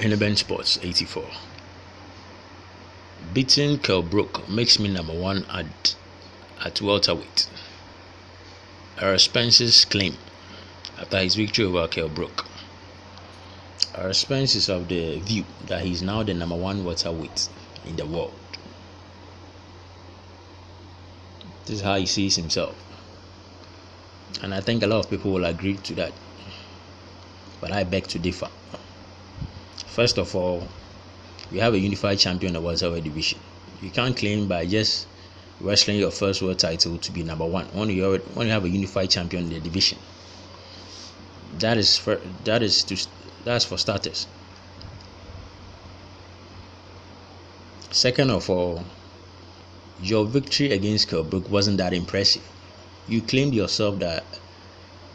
Unify Sports 84. Beating Kell Brook makes me number one at welterweight. Errol Spence's claim after his victory over Kell Brook. Errol Spence is of the view that he is now the number one welterweight in the world. This is how he sees himself. And I think a lot of people will agree to that. But I beg to differ. First of all, we have a unified champion in the welterweight division. You can't claim by just wrestling your first world title to be number one when you have a unified champion in the division. That's for starters. Second of all, your victory against Kell Brook wasn't that impressive. You claimed yourself that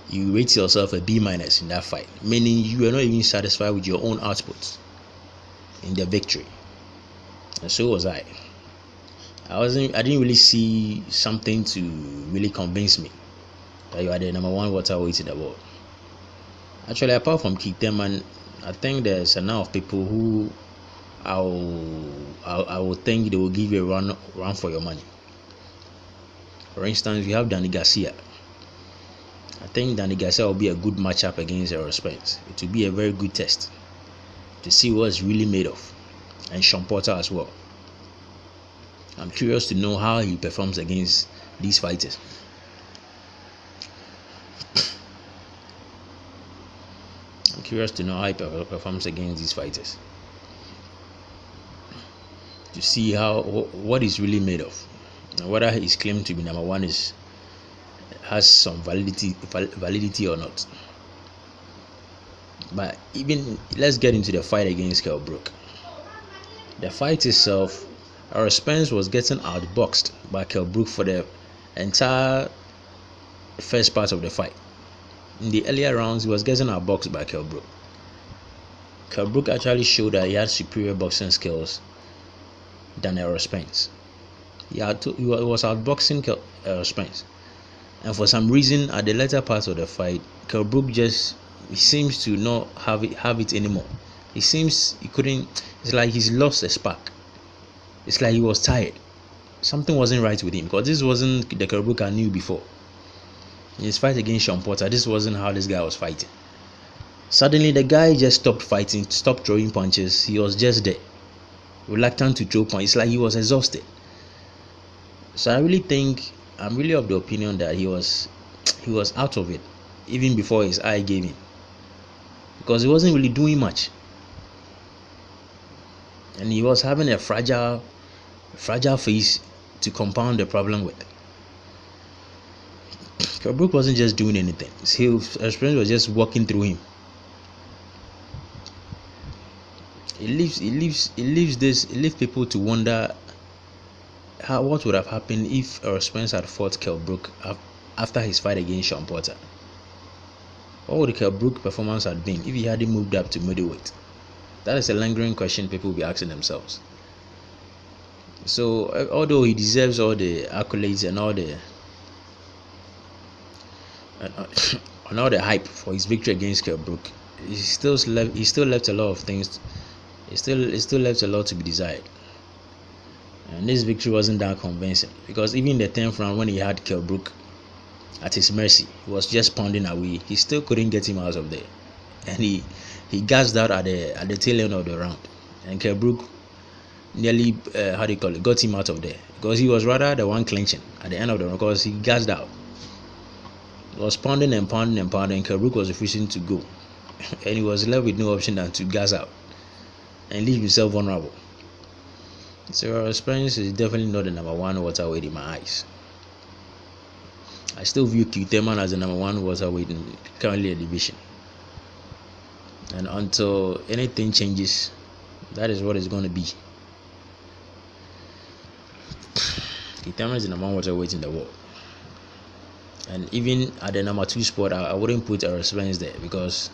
you rate yourself a B- in that fight, meaning you were not even satisfied with your own output in the victory. And so was I. I didn't really see something to really convince me that you are the number one welterweight in the world. Actually, apart from Thurman, I think there's a number of people who I will think they will give you a run for your money. For instance, we have Danny Garcia. I think Danny Garcia will be a good matchup against Errol Spence. It will be a very good test to see what it's really made of, and Sean Porter as well. I'm curious to know how he performs against these fighters. I'm curious to know how he performs against these fighters, to see what he's really made of, and whether his claim to be number one has some validity or not. But even let's get into the fight against Kell Brook. The fight itself, Errol Spence was getting outboxed by Kell Brook for the entire first part of the fight. In the earlier rounds, he was getting outboxed by Kell Brook. Kell Brook actually showed that he had superior boxing skills than Errol Spence. He was outboxing Errol Spence. And for some reason, at the later part of the fight, Kell Brook he seems to not have it anymore. He seems he couldn't. It's like he's lost a spark. It's like he was tired. Something wasn't right with him, because this wasn't the Kell Brook I knew before. In his fight against Sean Porter, this wasn't how this guy was fighting. Suddenly, the guy just stopped fighting, stopped throwing punches. He was just there, reluctant to throw punches. It's like he was exhausted. So I'm really of the opinion that he was out of it even before his eye gave him, because he wasn't really doing much, and he was having a fragile face to compound the problem with. Kell Brook wasn't just doing anything. His experience was just walking through him. It leaves people to wonder what would have happened if Errol Spence had fought Kell Brook after his fight against Sean Porter. What would the Kell Brook performance have been if he hadn't moved up to middleweight? That is a lingering question people will be asking themselves. So, although he deserves all the accolades and all the hype for his victory against Kell Brook, he still left a lot of things. He still left a lot to be desired. And this victory wasn't that convincing, because even in the 10th round, when he had Kell Brook at his mercy, he was just pounding away. He still couldn't get him out of there, and he gassed out at the tail end of the round. And Kell Brook nearly got him out of there, because he was rather the one clinching at the end of the round, because he gassed out. He was pounding and pounding and pounding, and Kell Brook was refusing to go, and he was left with no option than to gas out and leave himself vulnerable. So Errol Spence is definitely not the number one welterweight in my eyes. I still view Thurman as the number one welterweight in currently a division. And until anything changes, that is what it's going to be. Thurman is the number one welterweight in the world. And even at the number 2 spot, I wouldn't put Errol Spence there, because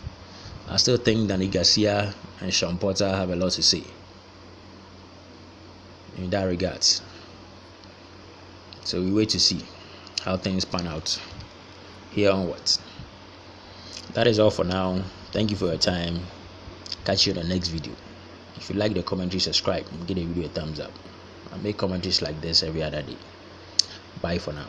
I still think Danny Garcia and Sean Porter have a lot to say in that regards. So we wait to see how things pan out here onwards. That is all for now. Thank you for your time. Catch you in the next video. If you like the commentary, subscribe and give the video a thumbs up. I make commentaries like this every other day. Bye for now.